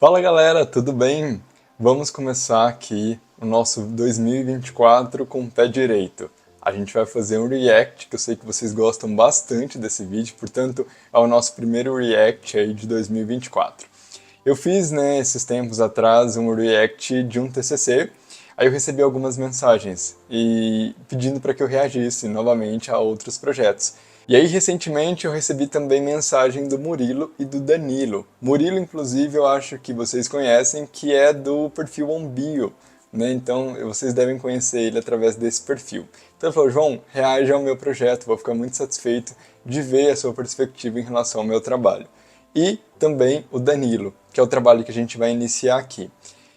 Fala galera, tudo bem? Vamos começar aqui o nosso 2024 com o pé direito. A gente vai fazer um react, que eu sei que vocês gostam bastante desse vídeo, portanto é o nosso primeiro react aí de 2024. Eu fiz, esses tempos atrás um react de um TCC, aí eu recebi algumas mensagens e pedindo para que eu reagisse novamente a outros projetos. E aí, recentemente, eu recebi também mensagem do Murilo e do Danilo. Murilo, inclusive, eu acho que vocês conhecem, que é do perfil OnBio, né? Então, vocês devem conhecer ele através desse perfil. Então, ele falou, João, reaja ao meu projeto, vou ficar muito satisfeito de ver a sua perspectiva em relação ao meu trabalho. E também o Danilo, que é o trabalho que a gente vai iniciar aqui.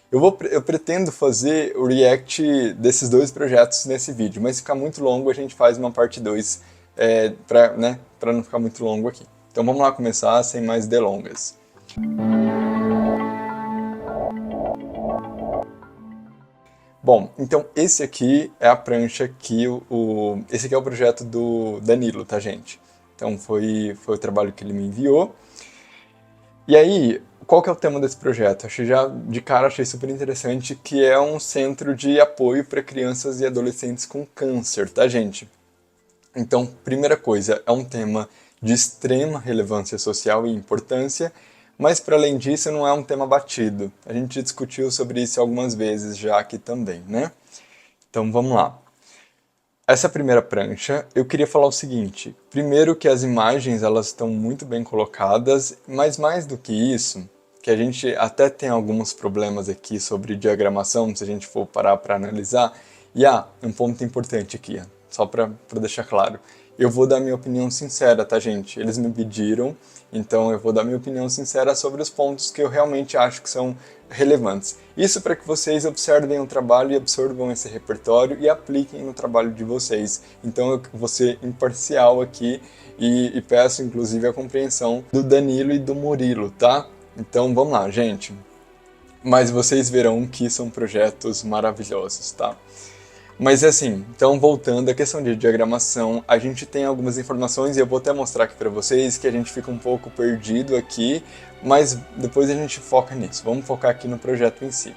Eu pretendo fazer o react desses dois projetos nesse vídeo, mas se ficar muito longo, a gente faz uma parte 2 para não ficar muito longo aqui. Então vamos lá começar sem mais delongas. Bom, então esse aqui é a prancha que esse aqui é o projeto do Danilo, tá, gente? Então foi o trabalho que ele me enviou. E aí, qual que é o tema desse projeto? De cara achei super interessante, que é um centro de apoio para crianças e adolescentes com câncer, tá, gente? Então, primeira coisa, é um tema de extrema relevância social e importância, mas para além disso não é um tema batido. A gente discutiu sobre isso algumas vezes já aqui também, né? Então vamos lá. Essa primeira prancha, eu queria falar o seguinte. Primeiro que as imagens elas estão muito bem colocadas, mas mais do que isso, que a gente até tem alguns problemas aqui sobre diagramação, se a gente for parar para analisar. E um ponto importante aqui, só para deixar claro. Eu vou dar minha opinião sincera, tá, gente? Eles me pediram, então eu vou dar minha opinião sincera sobre os pontos que eu realmente acho que são relevantes. Isso para que vocês observem o trabalho e absorvam esse repertório e apliquem no trabalho de vocês. Então eu vou ser imparcial aqui e peço inclusive a compreensão do Danilo e do Murilo, tá? Então vamos lá, gente. Mas vocês verão que são projetos maravilhosos, tá? Mas assim, então voltando à questão de diagramação, a gente tem algumas informações e eu vou até mostrar aqui para vocês que a gente fica um pouco perdido aqui, mas depois a gente foca nisso. Vamos focar aqui no projeto em si.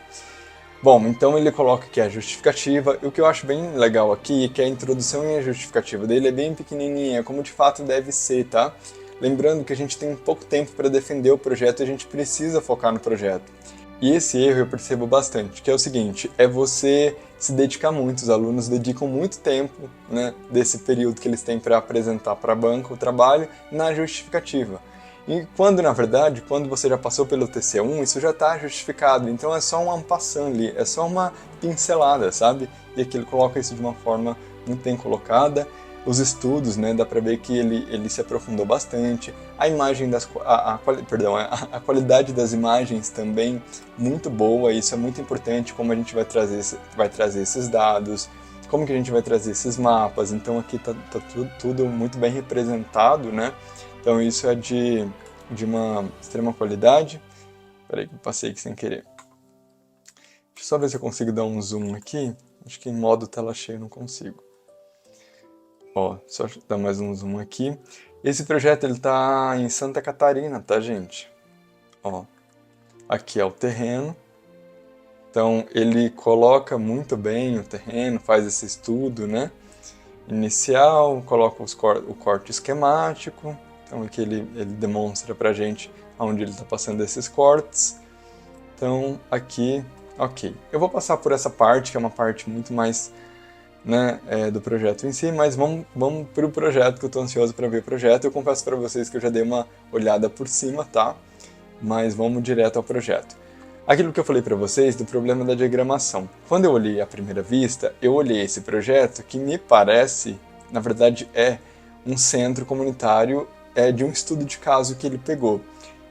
Bom, então ele coloca aqui a justificativa, e o que eu acho bem legal aqui é que a introdução e a justificativa dele é bem pequenininha, como de fato deve ser, tá? Lembrando que a gente tem pouco tempo para defender o projeto e a gente precisa focar no projeto. E esse erro eu percebo bastante, que é o seguinte, é você se dedicar muito, os alunos dedicam muito tempo, né, desse período que eles têm para apresentar para a banca o trabalho na justificativa. E quando, na verdade, quando você já passou pelo TC1, isso já está justificado, então é só um passant ali, é só uma pincelada, sabe? E aqui ele coloca isso de uma forma muito bem colocada. Os estudos, né, dá para ver que ele se aprofundou bastante. A imagem a qualidade das imagens também muito boa, isso é muito importante, como a gente vai trazer esses dados, como que a gente vai trazer esses mapas. Então aqui tá tudo muito bem representado, né? Então isso é de uma extrema qualidade. Peraí que eu passei aqui sem querer. Deixa eu só ver se eu consigo dar um zoom aqui. Acho que em modo tela cheia eu não consigo. Ó, só dar mais um zoom aqui. Esse projeto ele tá em Santa Catarina, tá, gente? Ó, aqui é o terreno. Então ele coloca muito bem o terreno, faz esse estudo, né? Inicial, coloca o corte esquemático. Então aqui ele demonstra pra gente onde ele está passando esses cortes. Então aqui, ok. Eu vou passar por essa parte, que é uma parte muito mais do projeto em si, mas vamos para o projeto, que eu estou ansioso para ver o projeto. Eu confesso para vocês que eu já dei uma olhada por cima, tá? Mas vamos direto ao projeto. Aquilo que eu falei para vocês do problema da diagramação. Quando eu olhei à primeira vista, eu olhei esse projeto que me parece, na verdade é um centro comunitário de um estudo de caso que ele pegou.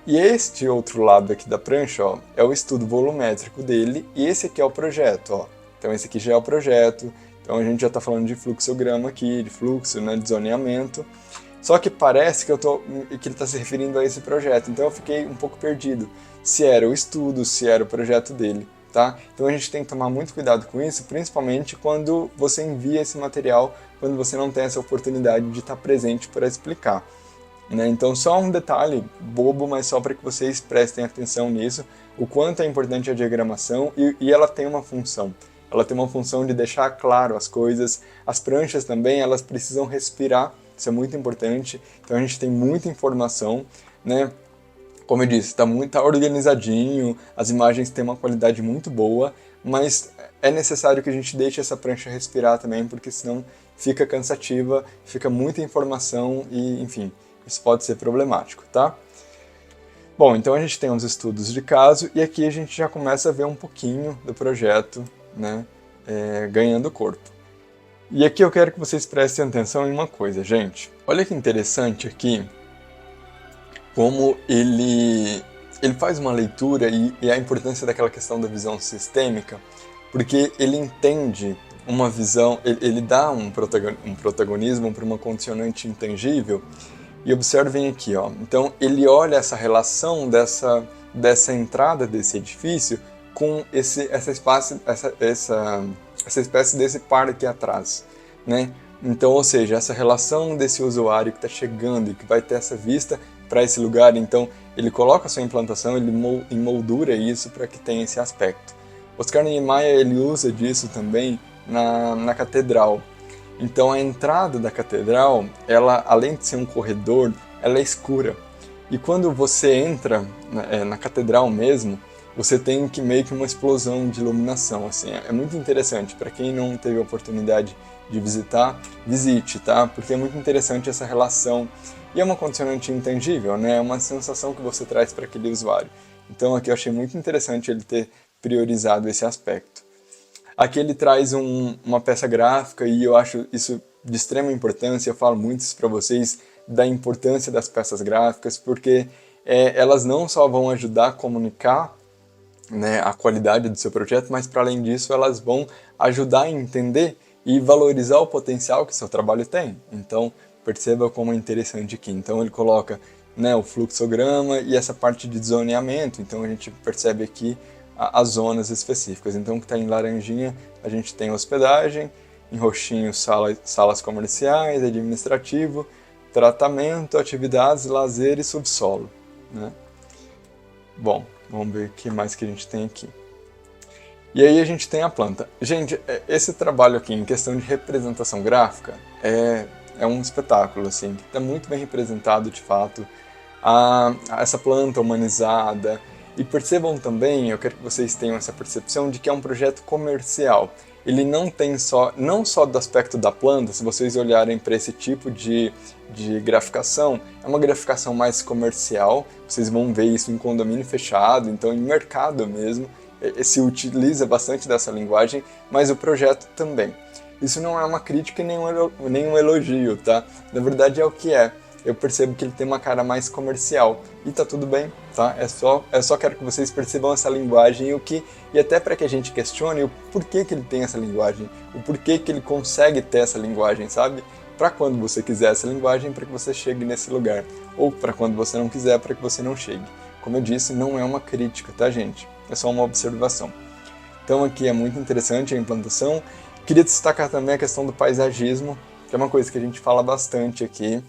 E este outro lado aqui da prancha, ó, é o estudo volumétrico dele, e esse aqui é o projeto, ó. Então esse aqui já é o projeto. Então a gente já está falando de fluxograma aqui, de fluxo, né, de zoneamento. Só que parece que ele está se referindo a esse projeto, então eu fiquei um pouco perdido. Se era o estudo, se era o projeto dele, tá? Então a gente tem que tomar muito cuidado com isso, principalmente quando você envia esse material, quando você não tem essa oportunidade de estar presente para explicar. né? Então, só um detalhe bobo, mas só para que vocês prestem atenção nisso, o quanto é importante a diagramação e ela tem uma função. Ela tem uma função de deixar claro as coisas. As pranchas também, elas precisam respirar, isso é muito importante. Então, a gente tem muita informação, né? Como eu disse, tá organizadinho, as imagens têm uma qualidade muito boa, mas é necessário que a gente deixe essa prancha respirar também, porque senão fica cansativa, fica muita informação e, enfim, isso pode ser problemático, tá? Bom, então a gente tem uns estudos de caso e aqui a gente já começa a ver um pouquinho do projeto, né, ganhando corpo. E aqui eu quero que vocês prestem atenção em uma coisa, gente. Olha que interessante aqui, como ele faz uma leitura e a importância daquela questão da visão sistêmica, porque ele entende uma visão, ele dá um protagonismo para uma condicionante intangível. E observem aqui, ó. Então ele olha essa relação dessa entrada desse edifício com essa espécie desse par aqui atrás, né? Então, ou seja, essa relação desse usuário que está chegando e que vai ter essa vista para esse lugar, então ele coloca a sua implantação, ele emoldura isso para que tenha esse aspecto. Oscar Niemeyer, ele usa disso também na catedral. Então a entrada da catedral, ela, além de ser um corredor, ela é escura. E quando você entra na catedral mesmo, você tem meio que uma explosão de iluminação. Assim, é muito interessante. Para quem não teve a oportunidade de visitar, visite, tá? Porque é muito interessante essa relação. E é uma condicionante intangível, né? É uma sensação que você traz para aquele usuário. Então aqui eu achei muito interessante ele ter priorizado esse aspecto. Aqui ele traz uma peça gráfica e eu acho isso de extrema importância, eu falo muito isso para vocês, da importância das peças gráficas, porque elas não só vão ajudar a comunicar, né, a qualidade do seu projeto, mas para além disso elas vão ajudar a entender e valorizar o potencial que seu trabalho tem. Então perceba como é interessante aqui. Então ele coloca, né, o fluxograma e essa parte de zoneamento, então a gente percebe aqui as zonas específicas. Então, o que está em laranjinha, a gente tem hospedagem, em roxinho, salas comerciais, administrativo, tratamento, atividades, lazer e subsolo, né? Bom, vamos ver o que mais que a gente tem aqui. E aí a gente tem a planta. Gente, esse trabalho aqui em questão de representação gráfica é um espetáculo, assim, que está muito bem representado, de fato, essa planta humanizada. E percebam também, eu quero que vocês tenham essa percepção de que é um projeto comercial. Ele não tem não só do aspecto da planta, se vocês olharem para esse tipo de graficação, é uma graficação mais comercial, vocês vão ver isso em condomínio fechado, então em mercado mesmo, se utiliza bastante dessa linguagem, mas o projeto também. Isso não é uma crítica nem um elogio, tá? Na verdade é o que é. Eu percebo que ele tem uma cara mais comercial e tá tudo bem, tá? Eu só quero que vocês percebam essa linguagem e até para que a gente questione o porquê que ele tem essa linguagem, o porquê que ele consegue ter essa linguagem, sabe? Para quando você quiser essa linguagem, para que você chegue nesse lugar, ou para quando você não quiser, para que você não chegue. Como eu disse, não é uma crítica, tá, gente? É só uma observação. Então aqui é muito interessante a implantação. Queria destacar também a questão do paisagismo, que é uma coisa que a gente fala bastante aqui,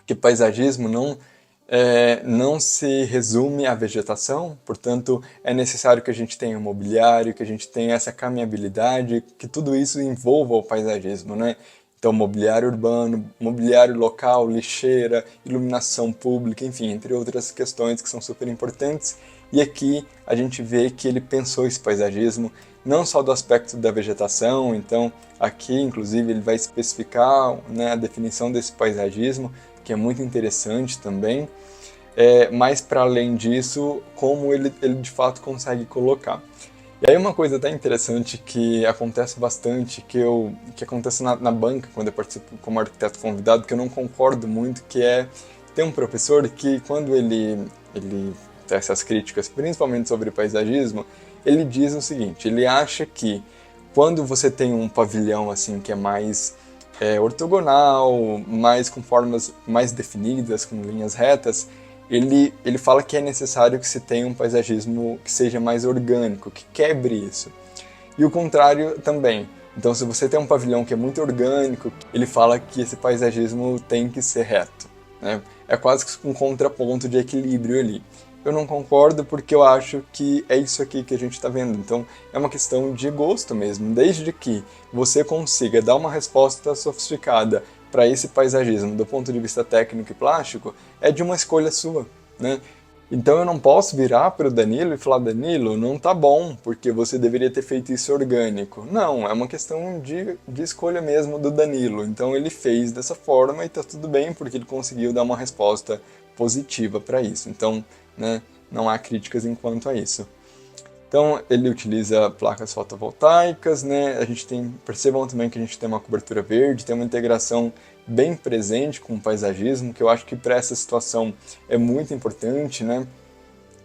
que paisagismo não se resume à vegetação, portanto é necessário que a gente tenha um mobiliário, que a gente tenha essa caminhabilidade, que tudo isso envolva o paisagismo, né? Então mobiliário urbano, mobiliário local, lixeira, iluminação pública, enfim, entre outras questões que são super importantes. E aqui a gente vê que ele pensou esse paisagismo não só do aspecto da vegetação, então aqui inclusive ele vai especificar, né, a definição desse paisagismo, que é muito interessante também, mas para além disso, como ele de fato consegue colocar. E aí uma coisa até interessante que acontece bastante, que acontece na banca, quando eu participo como arquiteto convidado, que eu não concordo muito, que tem um professor que quando ele tece as críticas, principalmente sobre paisagismo, ele diz o seguinte, ele acha que quando você tem um pavilhão assim que é mais ortogonal, mais com formas mais definidas, com linhas retas, ele fala que é necessário que se tenha um paisagismo que seja mais orgânico, que quebre isso. E o contrário também. Então, se você tem um pavilhão que é muito orgânico, ele fala que esse paisagismo tem que ser reto, né? é quase que um contraponto de equilíbrio ali. Eu não concordo porque eu acho que é isso aqui que a gente está vendo. Então, é uma questão de gosto mesmo. Desde que você consiga dar uma resposta sofisticada para esse paisagismo do ponto de vista técnico e plástico, é de uma escolha sua, né? Então eu não posso virar para o Danilo e falar, Danilo, não tá bom, porque você deveria ter feito isso orgânico. Não, é uma questão de escolha mesmo do Danilo. Então ele fez dessa forma e tá tudo bem, porque ele conseguiu dar uma resposta positiva para isso. Então, né, não há críticas enquanto a isso. Então ele utiliza placas fotovoltaicas, né? A gente tem, percebam também que a gente tem uma cobertura verde, tem uma integração bem presente com o paisagismo, que eu acho que para essa situação é muito importante, né?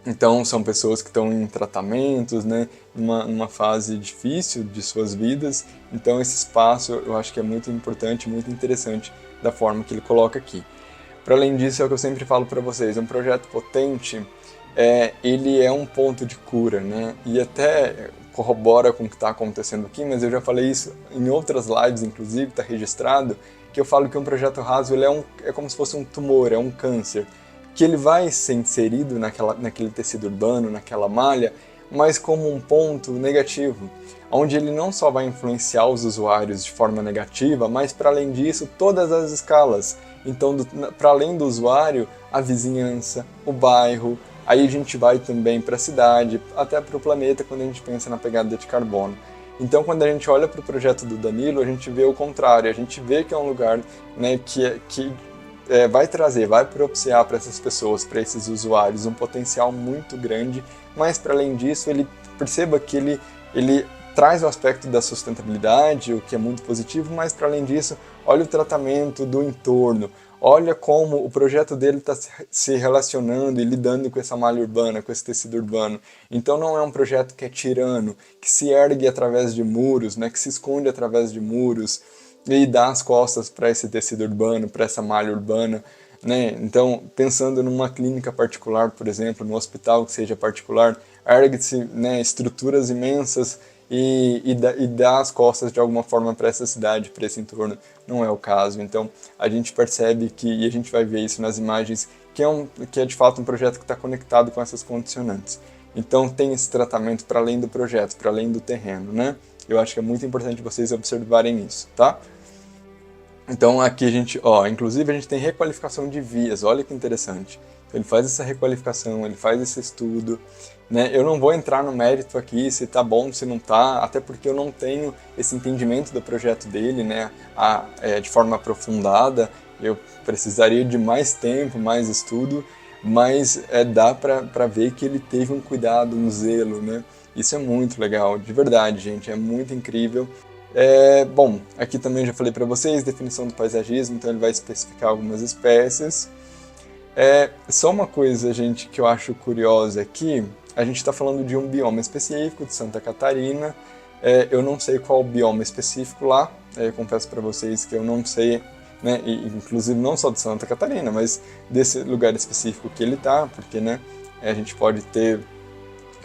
Então são pessoas que estão em tratamentos, né? Numa fase difícil de suas vidas. Então esse espaço eu acho que é muito importante, muito interessante da forma que ele coloca aqui. Para além disso, é o que eu sempre falo para vocês, um projeto potente, ele é um ponto de cura, né? E até corrobora com o que está acontecendo aqui, mas eu já falei isso em outras lives, inclusive, está registrado, que eu falo que um projeto raso ele é como se fosse um tumor, é um câncer, que ele vai ser inserido naquele tecido urbano, naquela malha, mas como um ponto negativo, onde ele não só vai influenciar os usuários de forma negativa, mas para além disso, todas as escalas. Então, para além do usuário, a vizinhança, o bairro, aí a gente vai também para a cidade, até para o planeta quando a gente pensa na pegada de carbono. Então, quando a gente olha para o projeto do Danilo, a gente vê o contrário, a gente vê que é um lugar, né, que vai trazer, vai propiciar para essas pessoas, para esses usuários, um potencial muito grande, mas para além disso, ele perceba que ele traz o aspecto da sustentabilidade, o que é muito positivo, mas para além disso, olha o tratamento do entorno, olha como o projeto dele está se relacionando e lidando com essa malha urbana, com esse tecido urbano. Então não é um projeto que é tirano, que se ergue através de muros, né, que se esconde através de muros e dá as costas para esse tecido urbano, para essa malha urbana. Né? Então, pensando numa clínica particular, por exemplo, num hospital que seja particular, ergue-se, né, estruturas imensas e dá as costas de alguma forma para essa cidade, para esse entorno. Não é o caso. Então, a gente percebe que, e a gente vai ver isso nas imagens, que é de fato um projeto que está conectado com essas condicionantes. Então, tem esse tratamento para além do projeto, para além do terreno, né? Eu acho que é muito importante vocês observarem isso, tá? Então aqui a gente, inclusive a gente tem requalificação de vias, olha que interessante. Então, ele faz essa requalificação, ele faz esse estudo, né? Eu não vou entrar no mérito aqui se tá bom, se não tá, até porque eu não tenho esse entendimento do projeto dele, né? De forma aprofundada, eu precisaria de mais tempo, mais estudo, mas dá para ver que ele teve um cuidado, um zelo, né? Isso é muito legal, de verdade, gente, é muito incrível. Bom, aqui também já falei para vocês, definição do paisagismo, então ele vai especificar algumas espécies. Só uma coisa, gente, que eu acho curiosa aqui, a gente está falando de um bioma específico de Santa Catarina, eu não sei qual bioma específico lá, eu confesso para vocês que eu não sei, né, e, inclusive não só de Santa Catarina, mas desse lugar específico que ele está, porque né, a gente pode ter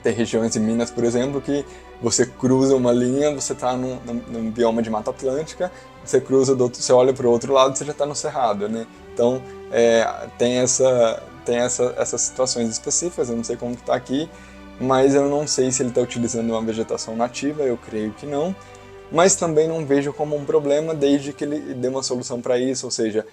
regiões em Minas, por exemplo, que você cruza uma linha, você está num bioma de Mata Atlântica, você cruza você olha para o outro lado, você já está no Cerrado, né? Então, tem essas situações específicas, eu não sei como está aqui, mas eu não sei se ele está utilizando uma vegetação nativa, eu creio que não, mas também não vejo como um problema desde que ele dê uma solução para isso, ou seja,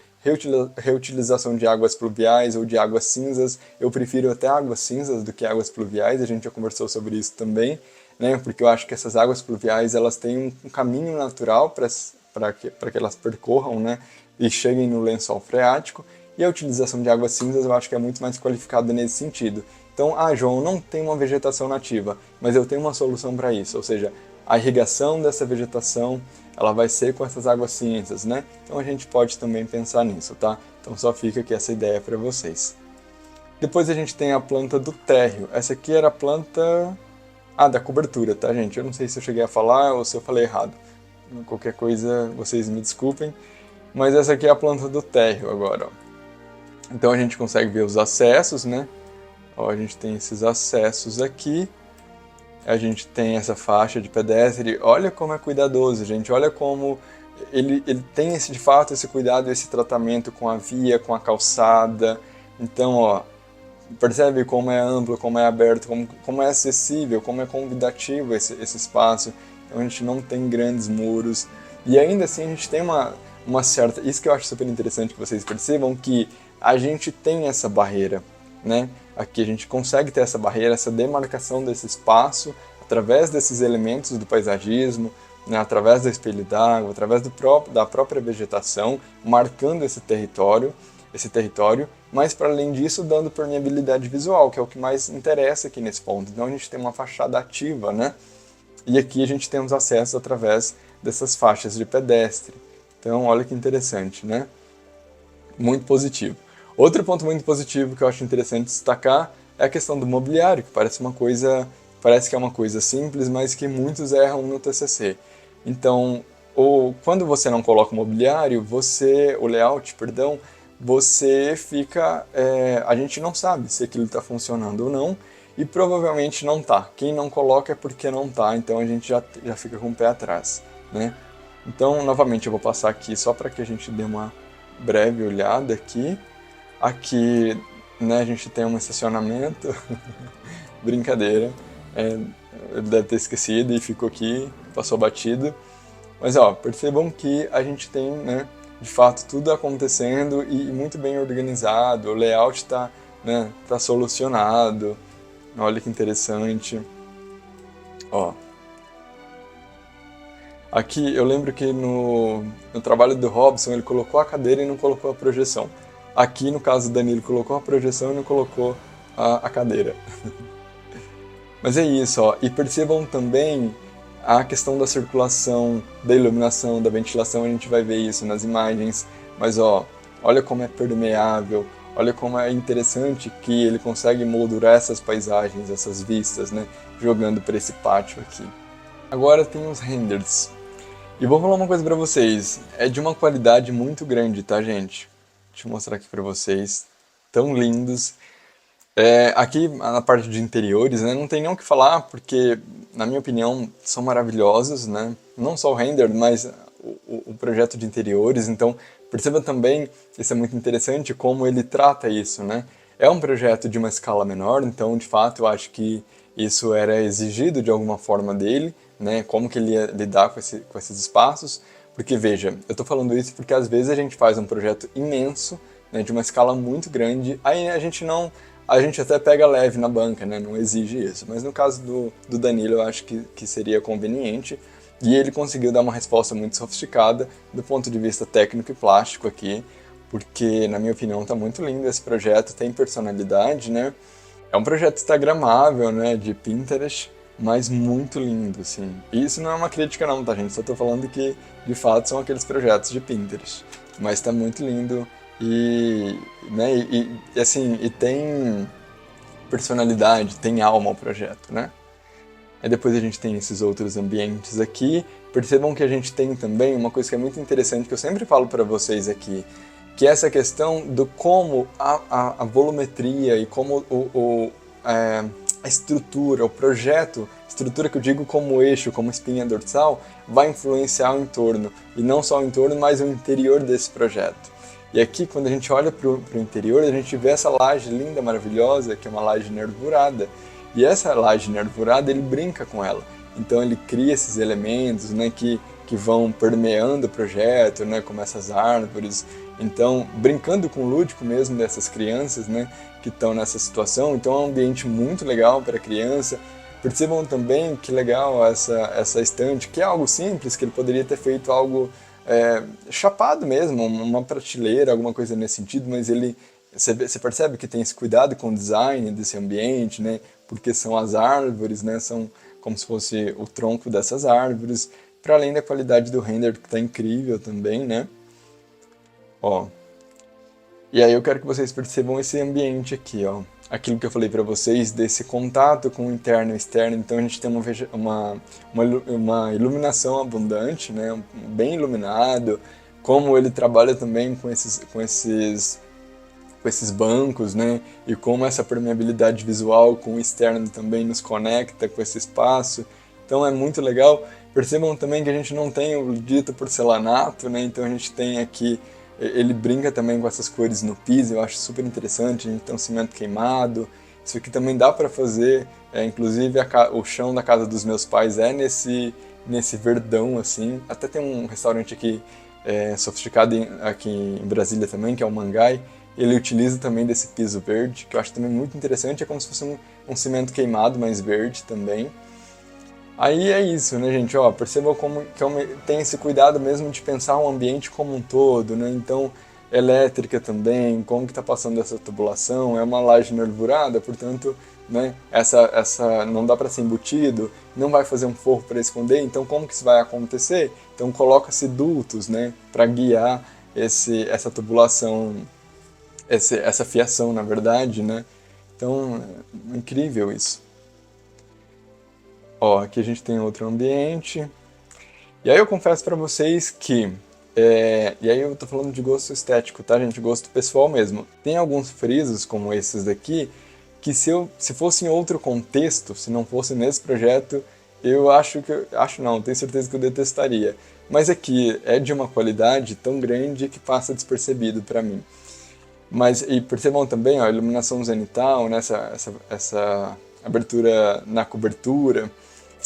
reutilização de águas pluviais ou de águas cinzas. Eu prefiro até águas cinzas do que águas pluviais, a gente já conversou sobre isso também, né? Porque eu acho que essas águas pluviais elas têm um caminho natural para que elas percorram, né? E cheguem no lençol freático, e a utilização de águas cinzas eu acho que é muito mais qualificada nesse sentido. Então, João, não tem uma vegetação nativa, mas eu tenho uma solução para isso, ou seja, a irrigação dessa vegetação ela vai ser com essas águas cinzas, né? Então a gente pode também pensar nisso, tá? Então só fica aqui essa ideia para vocês. Depois a gente tem a planta do térreo. Essa aqui era a planta da cobertura, tá, gente? Eu não sei se eu cheguei a falar ou se eu falei errado. Qualquer coisa, vocês me desculpem. Mas essa aqui é a planta do térreo agora, ó. Então a gente consegue ver os acessos, né? Ó, a gente tem esses acessos aqui. A gente tem essa faixa de pedestre, olha como é cuidadoso, gente, olha como ele tem de fato esse cuidado, esse tratamento com a via, com a calçada. Então, ó, percebe como é amplo, como é aberto, como é acessível, como é convidativo esse espaço. Então a gente não tem grandes muros. E ainda assim a gente tem uma certa... Isso que eu acho super interessante que vocês percebam, que a gente tem essa barreira, né? Aqui a gente consegue ter essa barreira, essa demarcação desse espaço, através desses elementos do paisagismo, né? Através do espelho d'água, através da própria vegetação, marcando esse território, mas para além disso dando permeabilidade visual, que é o que mais interessa aqui nesse ponto. Então a gente tem uma fachada ativa, né? E aqui a gente tem os acessos através dessas faixas de pedestre. Então olha que interessante, né? Muito positivo. Outro ponto muito positivo que eu acho interessante destacar é a questão do mobiliário, que parece que é uma coisa simples, mas que muitos erram no TCC. Então, quando você não coloca o mobiliário, o layout, perdão, você fica, a gente não sabe se aquilo está funcionando ou não, e provavelmente não está. Quem não coloca é porque não está, então a gente já fica com o pé atrás, né? Então, novamente, eu vou passar aqui só para que a gente dê uma breve olhada aqui. Aqui, né, a gente tem um estacionamento, brincadeira, ele deve ter esquecido e ficou aqui, passou batido. Mas ó, percebam que a gente tem, né, de fato tudo acontecendo e muito bem organizado, o layout está, né, tá solucionado. Olha que interessante. Ó, aqui eu lembro que no trabalho do Robson ele colocou a cadeira e não colocou a projeção. Aqui no caso do Danilo colocou a projeção e não colocou a cadeira. Mas é isso, ó. E percebam também a questão da circulação, da iluminação, da ventilação, a gente vai ver isso nas imagens. Mas ó, olha como é permeável, olha como é interessante que ele consegue moldurar essas paisagens, essas vistas, né? Jogando para esse pátio aqui. Agora tem os renders. E vou falar uma coisa pra vocês, é de uma qualidade muito grande, tá, gente? Deixa eu mostrar aqui pra vocês, tão lindos. Aqui na parte de interiores, né, não tem nem o que falar, porque, na minha opinião, são maravilhosos, né? Não só o render, mas o projeto de interiores. Então, perceba também, isso é muito interessante, como ele trata isso, né? É um projeto de uma escala menor, então, de fato, eu acho que isso era exigido de alguma forma dele, né? Como que ele ia lidar com esses espaços. Porque, veja, eu estou falando isso porque às vezes a gente faz um projeto imenso, né, de uma escala muito grande, aí a gente até pega leve na banca, né, não exige isso. Mas no caso do Danilo, eu acho que seria conveniente. E ele conseguiu dar uma resposta muito sofisticada do ponto de vista técnico e plástico aqui, porque, na minha opinião, está muito lindo esse projeto, tem personalidade, né? É um projeto instagramável, né, de Pinterest, mas muito lindo, assim. E isso não é uma crítica não, tá, gente? Só tô falando que, de fato, são aqueles projetos de Pinterest. Mas tá muito lindo e, né, assim, e tem personalidade, tem alma o projeto, né? Aí depois a gente tem esses outros ambientes aqui. Percebam que a gente tem também uma coisa que é muito interessante, que eu sempre falo para vocês aqui, que é essa questão do como a volumetria e como a estrutura, o projeto, estrutura que eu digo como eixo, como espinha dorsal, vai influenciar o entorno. E não só o entorno, mas o interior desse projeto. E aqui, quando a gente olha para o interior, a gente vê essa laje linda, maravilhosa, que é uma laje nervurada. E essa laje nervurada, ele brinca com ela. Então ele cria esses elementos, né, que vão permeando o projeto, né, como essas árvores. Então, brincando com o lúdico mesmo dessas crianças, né, que estão nessa situação. Então é um ambiente muito legal para a criança. Percebam também que legal essa estante, que é algo simples, que ele poderia ter feito algo chapado mesmo, uma prateleira, alguma coisa nesse sentido, mas você percebe que tem esse cuidado com o design desse ambiente, né? Porque são as árvores, né? São como se fosse o tronco dessas árvores, para além da qualidade do render que está incrível também, né? Ó. E aí eu quero que vocês percebam esse ambiente aqui, ó. Aquilo que eu falei para vocês desse contato com o interno e externo. Então a gente tem uma iluminação abundante, né? Bem iluminado. Como ele trabalha também com esses bancos, né? E como essa permeabilidade visual com o externo também nos conecta com esse espaço. Então é muito legal. Percebam também que a gente não tem o dito porcelanato, né? Então a gente tem aqui, ele brinca também com essas cores no piso, eu acho super interessante. A gente tem um cimento queimado. Isso aqui também dá para fazer, inclusive o chão da casa dos meus pais é nesse verdão assim. Até tem um restaurante aqui sofisticado aqui em Brasília também, que é o Mangai. Ele utiliza também desse piso verde, que eu acho também muito interessante. É como se fosse um cimento queimado, mas verde também. Aí é isso, né, gente? Ó, percebam como que tem esse cuidado mesmo de pensar o ambiente como um todo, né? Então, elétrica também, como que está passando essa tubulação, é uma laje nervurada, portanto, né, essa não dá para ser embutido, não vai fazer um forro para esconder, então como que isso vai acontecer? Então coloca-se dutos, né, para guiar essa tubulação, essa fiação, na verdade, né? Então, é incrível isso. Ó, aqui a gente tem outro ambiente. E aí eu confesso pra vocês que, e aí eu tô falando de gosto estético, tá, gente? Gosto pessoal mesmo. Tem alguns frisos, como esses daqui, que se fosse em outro contexto, se não fosse nesse projeto, eu acho não, tenho certeza que eu detestaria. Mas aqui é de uma qualidade tão grande que passa despercebido pra mim. Mas, e percebam também, ó, a iluminação zenital, né, essa abertura na cobertura.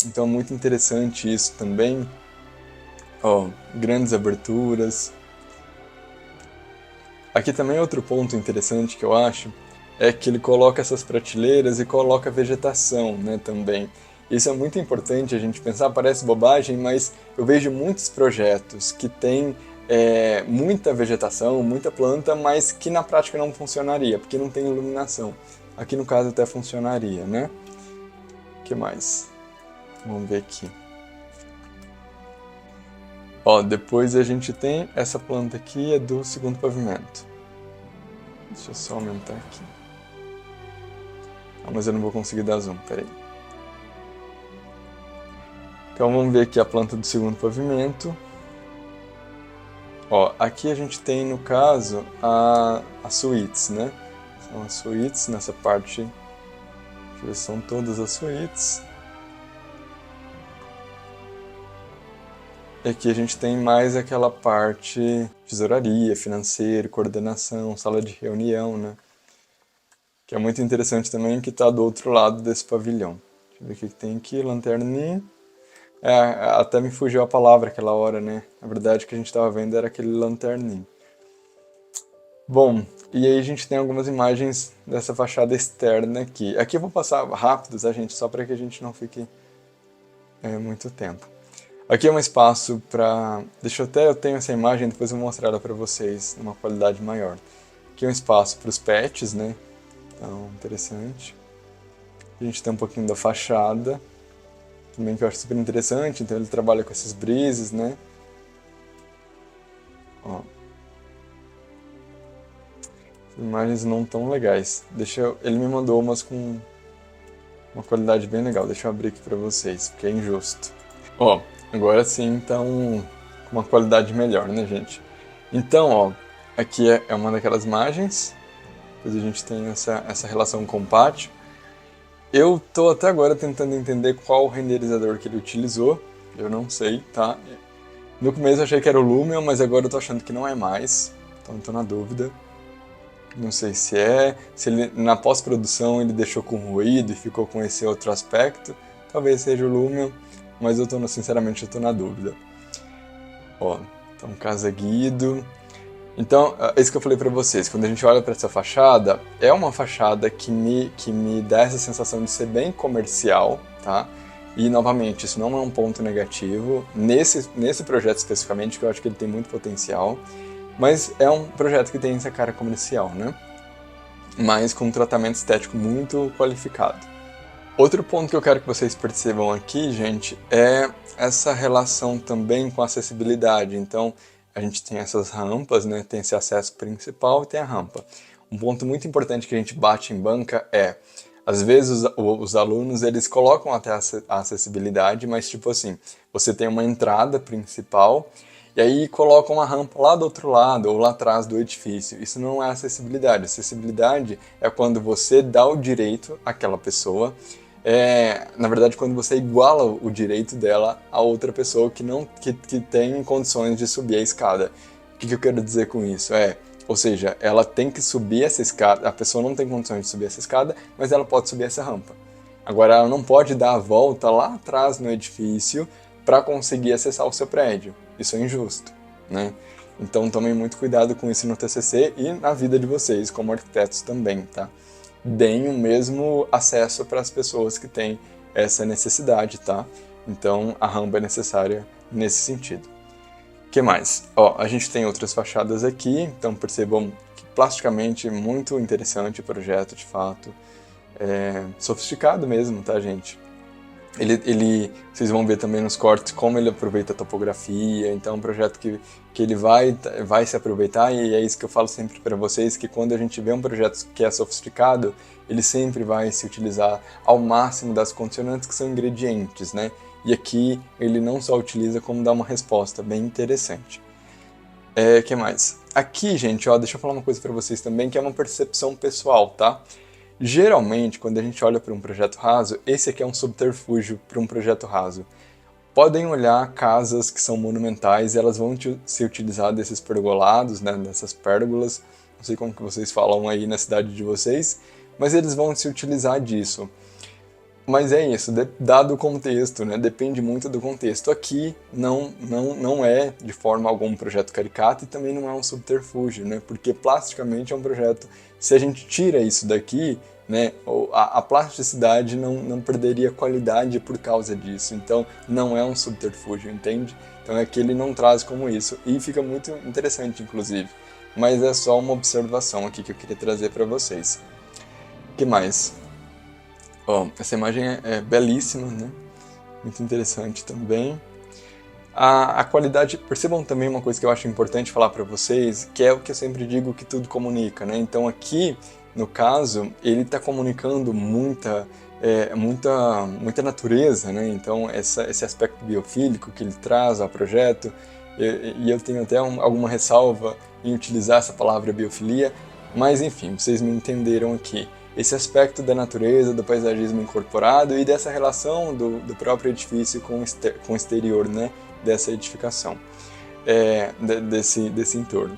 Então, muito interessante isso também. Ó, grandes aberturas. Aqui também outro ponto interessante que eu acho é que ele coloca essas prateleiras e coloca vegetação, né, também. Isso é muito importante a gente pensar, parece bobagem, mas eu vejo muitos projetos que têm muita vegetação, muita planta, mas que na prática não funcionaria, porque não tem iluminação. Aqui no caso até funcionaria, né? O que mais? Vamos ver aqui. Ó, depois a gente tem essa planta aqui, é do segundo pavimento. Deixa eu só aumentar aqui. Ah, mas eu não vou conseguir dar zoom, peraí. Então vamos ver aqui a planta do segundo pavimento. Ó, aqui a gente tem, no caso, as suítes, né? São as suítes nessa parte. Deixa eu ver se são todas as suítes. E aqui a gente tem mais aquela parte tesouraria, financeiro, coordenação, sala de reunião, né? Que é muito interessante também, que está do outro lado desse pavilhão. Deixa eu ver o que tem aqui, lanterninha. Até me fugiu a palavra aquela hora, né? Na verdade, o que a gente estava vendo era aquele lanterninho. Bom, e aí a gente tem algumas imagens dessa fachada externa aqui. Aqui eu vou passar rápido, tá, gente? Só para que a gente não fique muito tempo. Aqui é um espaço para... eu tenho essa imagem, depois eu vou mostrar ela para vocês numa qualidade maior. Aqui é um espaço para os pets, né? Então, interessante. A gente tem um pouquinho da fachada, também que eu acho super interessante, então ele trabalha com esses brises, né? Ó. Imagens não tão legais. Ele me mandou umas com uma qualidade bem legal. Deixa eu abrir aqui para vocês, porque é injusto. Ó, agora sim tá com uma qualidade melhor, né, gente? Então, ó, aqui é uma daquelas imagens. Depois a gente tem essa relação com o pátio. Eu tô até agora tentando entender qual o renderizador que ele utilizou. Eu não sei, tá? No começo eu achei que era o Lumion, mas agora eu tô achando que não é mais. Então tô na dúvida. Não sei se ele na pós-produção ele deixou com ruído e ficou com esse outro aspecto. Talvez seja o Lumion, mas sinceramente eu tô na dúvida. Ó, então Casa Guido. Então, é isso que eu falei pra vocês, quando a gente olha pra essa fachada, é uma fachada que me dá essa sensação de ser bem comercial, tá? E, novamente, isso não é um ponto negativo, nesse projeto especificamente, que eu acho que ele tem muito potencial, mas é um projeto que tem essa cara comercial, né? Mas com um tratamento estético muito qualificado. Outro ponto que eu quero que vocês percebam aqui, gente, é essa relação também com a acessibilidade. Então, a gente tem essas rampas, né? Tem esse acesso principal e tem a rampa. Um ponto muito importante que a gente bate em banca é, às vezes os alunos eles colocam até a acessibilidade, mas tipo assim, você tem uma entrada principal e aí colocam uma rampa lá do outro lado ou lá atrás do edifício. Isso não é acessibilidade. Acessibilidade é quando você dá o direito àquela pessoa na verdade, quando você iguala o direito dela a outra pessoa que tem condições de subir a escada. O que eu quero dizer com isso? Ou seja, ela tem que subir essa escada, a pessoa não tem condições de subir essa escada, mas ela pode subir essa rampa. Agora, ela não pode dar a volta lá atrás no edifício para conseguir acessar o seu prédio. Isso é injusto, né? Então, tomem muito cuidado com isso no TCC e na vida de vocês, como arquitetos também, tá? Deem o mesmo acesso para as pessoas que têm essa necessidade, tá? Então, a rampa é necessária nesse sentido. O que mais? A gente tem outras fachadas aqui, então percebam que plasticamente muito interessante o projeto, de fato. Sofisticado mesmo, tá, gente? Vocês vão ver também nos cortes como ele aproveita a topografia, então é um projeto que ele vai se aproveitar, e é isso que eu falo sempre para vocês, que quando a gente vê um projeto que é sofisticado, ele sempre vai se utilizar ao máximo das condicionantes que são ingredientes, né? E aqui ele não só utiliza, como dá uma resposta bem interessante. Que mais? Aqui, gente, deixa eu falar uma coisa para vocês também, que é uma percepção pessoal, tá? Geralmente, quando a gente olha para um projeto raso, esse aqui é um subterfúgio para um projeto raso. Podem olhar casas que são monumentais, elas vão ser utilizadas desses pergolados, né, dessas pérgolas, não sei como que vocês falam aí na cidade de vocês, mas eles vão se utilizar disso. Mas é isso, dado o contexto, né? Depende muito do contexto. Aqui não é de forma alguma um projeto caricato e também não é um subterfúgio, né? Porque plasticamente é um projeto, se a gente tira isso daqui, né, a plasticidade não perderia qualidade por causa disso. Então não é um subterfúgio, entende? Então é que ele não traz como isso. E fica muito interessante, inclusive. Mas é só uma observação aqui que eu queria trazer para vocês. O que mais? Essa imagem é belíssima, né? Muito interessante também. A qualidade, percebam também uma coisa que eu acho importante falar para vocês, que é o que eu sempre digo, que tudo comunica, né? Então aqui, no caso, ele está comunicando muita natureza, né? Então esse aspecto biofílico que ele traz ao projeto, e eu tenho até alguma ressalva em utilizar essa palavra biofilia, mas enfim, vocês me entenderam aqui. Esse aspecto da natureza, do paisagismo incorporado e dessa relação do próprio edifício com o exterior, né, dessa edificação, desse entorno.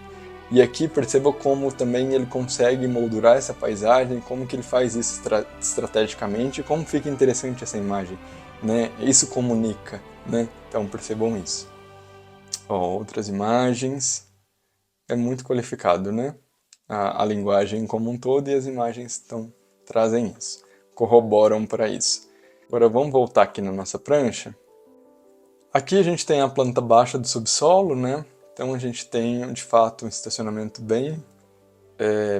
E aqui perceba como também ele consegue moldurar essa paisagem, como que ele faz isso estrategicamente, como fica interessante essa imagem, né? Isso comunica, né? Então percebam isso. Outras imagens. É muito qualificado, né? A linguagem como um todo, e as imagens trazem isso, corroboram para isso. Agora vamos voltar aqui na nossa prancha. Aqui a gente tem a planta baixa do subsolo, né? Então a gente tem de fato um estacionamento bem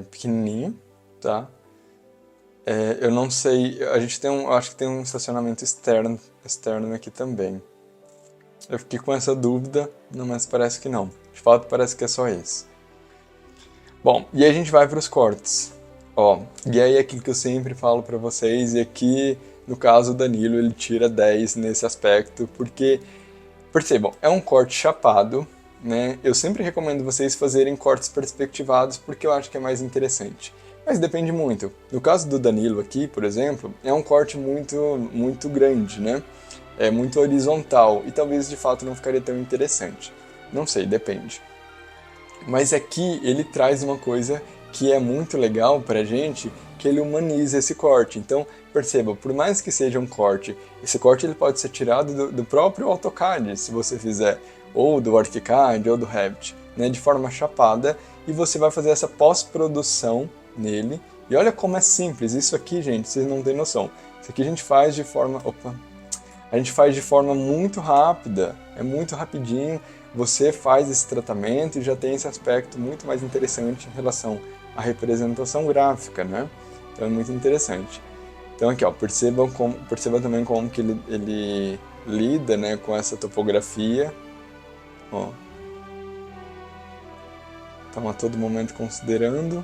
pequenininho, tá? Eu não sei, a gente tem acho que tem um estacionamento externo aqui também. Eu fiquei com essa dúvida, mas parece que não. De fato parece que é só esse. Bom, e aí a gente vai para os cortes. E aí é aquilo que eu sempre falo para vocês, e aqui, no caso, o Danilo, ele tira 10 nesse aspecto, porque, percebam, é um corte chapado, né? Eu sempre recomendo vocês fazerem cortes perspectivados, porque eu acho que é mais interessante. Mas depende muito. No caso do Danilo aqui, por exemplo, é um corte muito grande, né? É muito horizontal, e talvez de fato não ficaria tão interessante. Não sei, depende. Mas aqui ele traz uma coisa que é muito legal pra gente, que ele humaniza esse corte. Então, perceba, por mais que seja um corte, esse corte ele pode ser tirado do próprio AutoCAD, se você fizer, ou do ArchiCAD, ou do Revit, né, de forma chapada, e você vai fazer essa pós-produção nele. E olha como é simples, isso aqui, gente, vocês não têm noção. Isso aqui a gente faz de forma... A gente faz de forma muito rápida, é muito rapidinho, você faz esse tratamento e já tem esse aspecto muito mais interessante em relação à representação gráfica, né? Então é muito interessante. Então aqui, perceba também como que ele lida, né, com essa topografia. Então a todo momento considerando.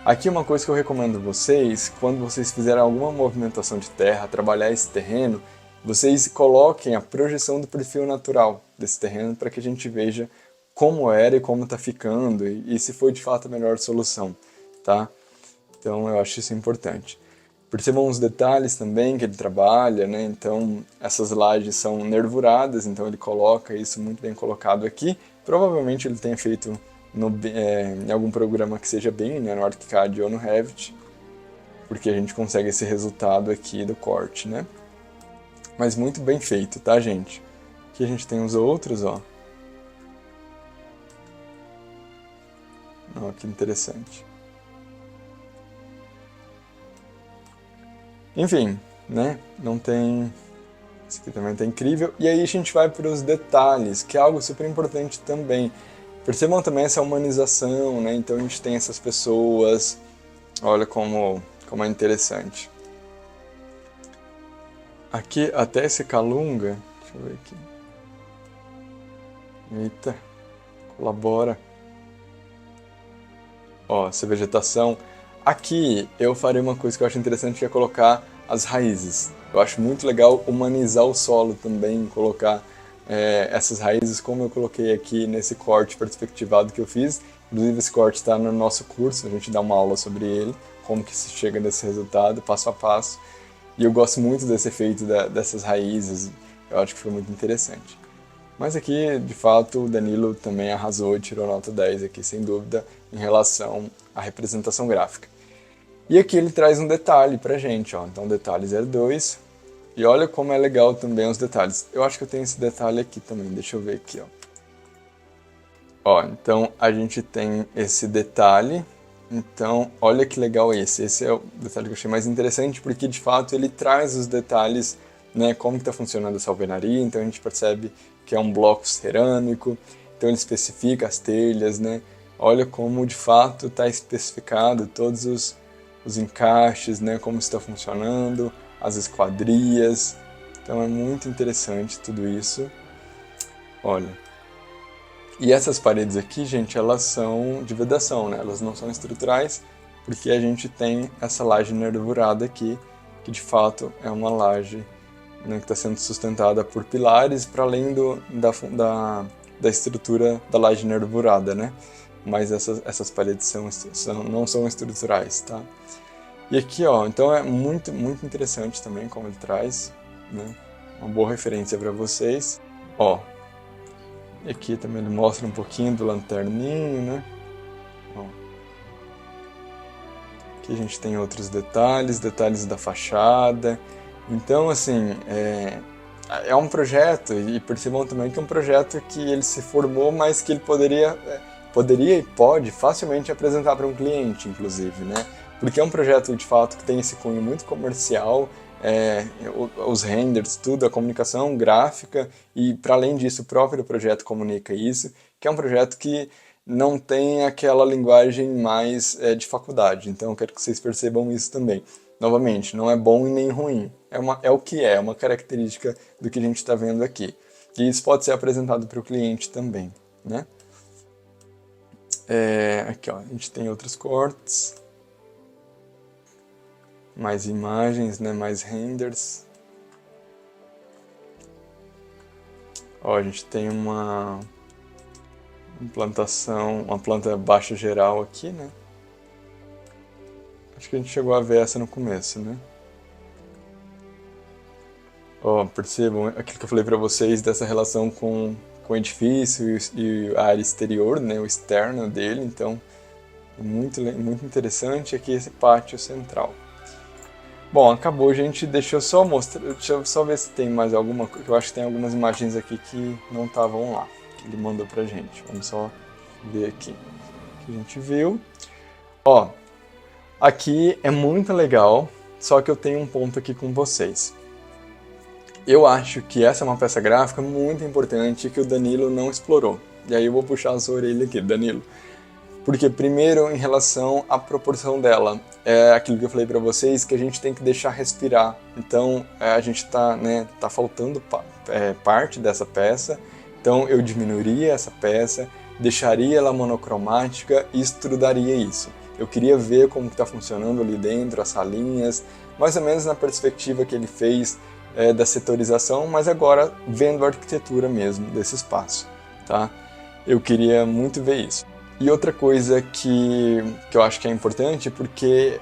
Aqui uma coisa que eu recomendo vocês, quando vocês fizerem alguma movimentação de terra, trabalhar esse terreno, vocês coloquem a projeção do perfil natural desse terreno para que a gente veja como era e como está ficando e se foi de fato a melhor solução, tá? Então eu acho isso importante. Percebam os detalhes também que ele trabalha, né? Então essas lajes são nervuradas, então ele coloca isso muito bem colocado aqui. Provavelmente ele tenha feito em algum programa que seja bem, né? No ArchiCAD ou no Revit, porque a gente consegue esse resultado aqui do corte, né? Mas muito bem feito, tá, gente? Aqui a gente tem os outros, ó. Ó, que interessante. Enfim, né? Não tem... Esse aqui também tá incrível. E aí a gente vai para os detalhes, que é algo super importante também. Percebam também essa humanização, né? Então a gente tem essas pessoas. Olha como é interessante. Aqui, até esse Calunga... Deixa eu ver aqui. Eita, colabora. Ó, essa vegetação. Aqui eu farei uma coisa que eu acho interessante, que é colocar as raízes. Eu acho muito legal humanizar o solo também, colocar essas raízes, como eu coloquei aqui nesse corte perspectivado que eu fiz. Inclusive esse corte está no nosso curso, a gente dá uma aula sobre ele, como que se chega nesse resultado, passo a passo. E eu gosto muito desse efeito dessas raízes, eu acho que foi muito interessante. Mas aqui, de fato, o Danilo também arrasou e tirou nota 10 aqui, sem dúvida, em relação à representação gráfica. E aqui ele traz um detalhe pra gente, ó. Então, detalhe 02. E olha como é legal também os detalhes. Eu acho que eu tenho esse detalhe aqui também, deixa eu ver aqui, ó. Ó, então a gente tem esse detalhe. Então, olha que legal esse. Esse é o detalhe que eu achei mais interessante, porque de fato ele traz os detalhes, né, como está funcionando essa alvenaria. Então a gente percebe que é um bloco cerâmico. Então ele especifica as telhas, né? Olha como de fato está especificado todos os encaixes, né, como está funcionando, as esquadrias. Então é muito interessante tudo isso. Olha. E essas paredes aqui, gente, elas são de vedação, né? Elas não são estruturais, porque a gente tem essa laje nervurada aqui, que de fato é uma laje, né, que está sendo sustentada por pilares, para além da estrutura da laje nervurada, né? Mas essas paredes não são estruturais, tá? E aqui, ó, então é muito, muito interessante também como ele traz, né? Uma boa referência para vocês. Ó, e aqui também ele mostra um pouquinho do lanterninho, né? Ó. Aqui a gente tem outros detalhes da fachada. Então, assim, é um projeto, e percebam também que é um projeto que ele se formou, mas que ele poderia e pode facilmente apresentar para um cliente, inclusive, né? Porque é um projeto, de fato, que tem esse cunho muito comercial, os renders, tudo, a comunicação gráfica, e para além disso, o próprio projeto comunica isso, que é um projeto que não tem aquela linguagem mais de faculdade. Então eu quero que vocês percebam isso também. Novamente, não é bom e nem ruim. É o que é uma característica do que a gente está vendo aqui. E isso pode ser apresentado para o cliente também, né? Aqui, ó, a gente tem outros cortes. Mais imagens, né? Mais renders. Ó, a gente tem uma implantação, uma planta baixa geral aqui, né? Acho que a gente chegou a ver essa no começo, né? Ó, percebam aquilo que eu falei para vocês dessa relação com o edifício e a área exterior, né? O externo dele, então muito, muito interessante aqui esse pátio central. Bom, acabou, gente. Deixa eu só mostrar, deixa eu só ver se tem mais alguma coisa. Eu acho que tem algumas imagens aqui que não estavam lá, que ele mandou pra gente. Vamos só ver aqui o que a gente viu. Ó, aqui é muito legal, só que eu tenho um ponto aqui com vocês. Eu acho que essa é uma peça gráfica muito importante que o Danilo não explorou. E aí eu vou puxar a sua orelha aqui, Danilo. Porque primeiro, em relação à proporção dela, é aquilo que eu falei para vocês, que a gente tem que deixar respirar. Então, a gente tá faltando parte dessa peça, então eu diminuiria essa peça, deixaria ela monocromática e estudaria isso. Eu queria ver como está funcionando ali dentro, as salinhas, mais ou menos na perspectiva que ele fez da setorização, mas agora vendo a arquitetura mesmo desse espaço, tá? Eu queria muito ver isso. E outra coisa que eu acho que é importante, porque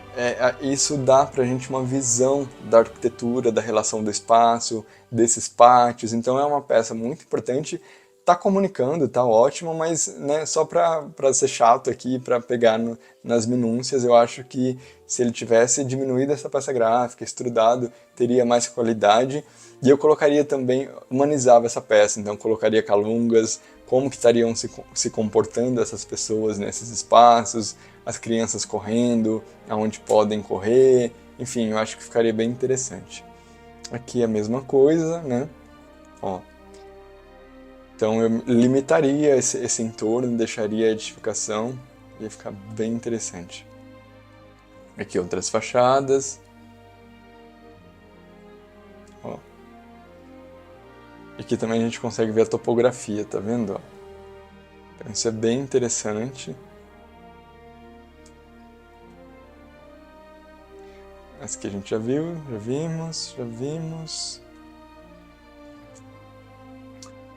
isso dá pra gente uma visão da arquitetura, da relação do espaço, desses pátios. Então é uma peça muito importante. Tá comunicando, tá ótimo, mas né, só para ser chato aqui, para pegar nas minúcias, eu acho que se ele tivesse diminuído essa peça gráfica, estudado, teria mais qualidade. E eu colocaria também, humanizava essa peça, então colocaria calungas, como que estariam se comportando essas pessoas nesses espaços, as crianças correndo, aonde podem correr, enfim, eu acho que ficaria bem interessante. Aqui é a mesma coisa, né? Ó. Então eu limitaria esse entorno, deixaria a edificação, ia ficar bem interessante. Aqui outras fachadas. Ó. Aqui também a gente consegue ver a topografia, tá vendo? Ó. Então isso é bem interessante. Essa aqui a gente já viu, já vimos.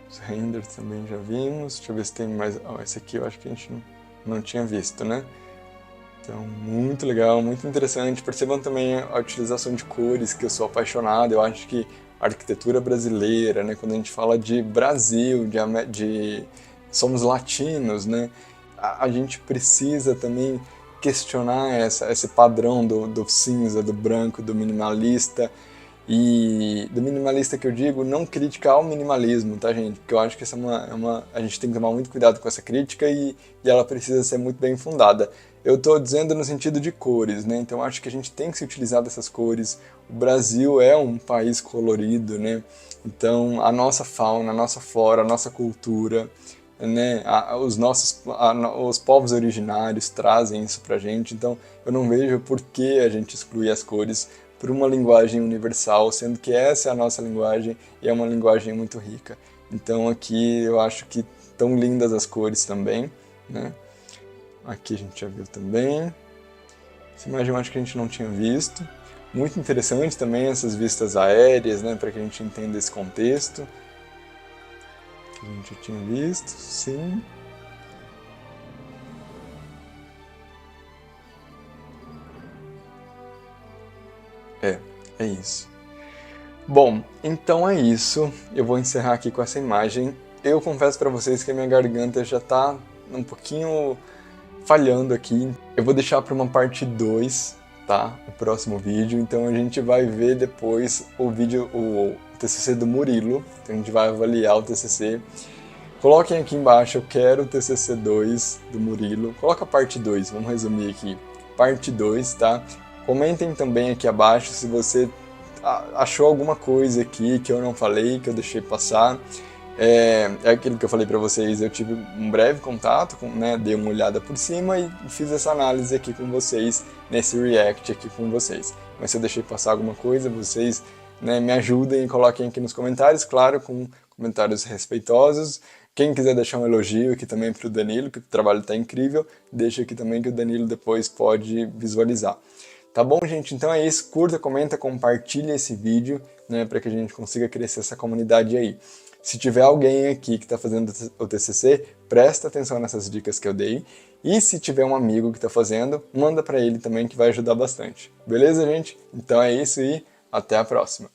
Os renders também já vimos. Deixa eu ver se tem mais... Oh, esse aqui eu acho que a gente não tinha visto, né? Então, muito legal, muito interessante. Percebam também a utilização de cores, que eu sou apaixonado. Eu acho que a arquitetura brasileira, né, quando a gente fala de Brasil, somos latinos, né, a gente precisa também questionar esse padrão do cinza, do branco, do minimalista. E do minimalista que eu digo, não crítica ao minimalismo, tá, gente? Porque eu acho que essa a gente tem que tomar muito cuidado com essa crítica e ela precisa ser muito bem fundada. Eu estou dizendo no sentido de cores, né? Então eu acho que a gente tem que se utilizar dessas cores. O Brasil é um país colorido, né? Então a nossa fauna, a nossa flora, a nossa cultura, né? Os povos originários trazem isso pra gente. Então eu não vejo por que a gente excluir as cores por uma linguagem universal, sendo que essa é a nossa linguagem e é uma linguagem muito rica. Então aqui eu acho que tão lindas as cores também, né? Aqui a gente já viu também. Essa imagem eu acho que a gente não tinha visto. Muito interessante também essas vistas aéreas, né, para que a gente entenda esse contexto. Que a gente já tinha visto, sim. É isso. Bom, então é isso. Eu vou encerrar aqui com essa imagem. Eu confesso para vocês que a minha garganta já tá um pouquinho falhando aqui. Eu vou deixar para uma parte 2, tá? O próximo vídeo. Então a gente vai ver depois o TCC do Murilo. Então a gente vai avaliar o TCC. Coloquem aqui embaixo, eu quero o TCC 2 do Murilo. Coloca a parte 2, vamos resumir aqui. Parte 2, tá? Comentem também aqui abaixo se você achou alguma coisa aqui que eu não falei, que eu deixei passar. É aquilo que eu falei para vocês, eu tive um breve contato, né, dei uma olhada por cima e fiz essa análise aqui com vocês, nesse react aqui com vocês. Mas se eu deixei passar alguma coisa, vocês, né, me ajudem e coloquem aqui nos comentários, claro, com comentários respeitosos. Quem quiser deixar um elogio aqui também para o Danilo, que o trabalho está incrível, deixa aqui também que o Danilo depois pode visualizar. Tá bom, gente? Então é isso. Curta, comenta, compartilha esse vídeo, né, para que a gente consiga crescer essa comunidade aí. Se tiver alguém aqui que está fazendo o TCC, presta atenção nessas dicas que eu dei. E se tiver um amigo que está fazendo, manda para ele também que vai ajudar bastante. Beleza, gente? Então é isso e até a próxima.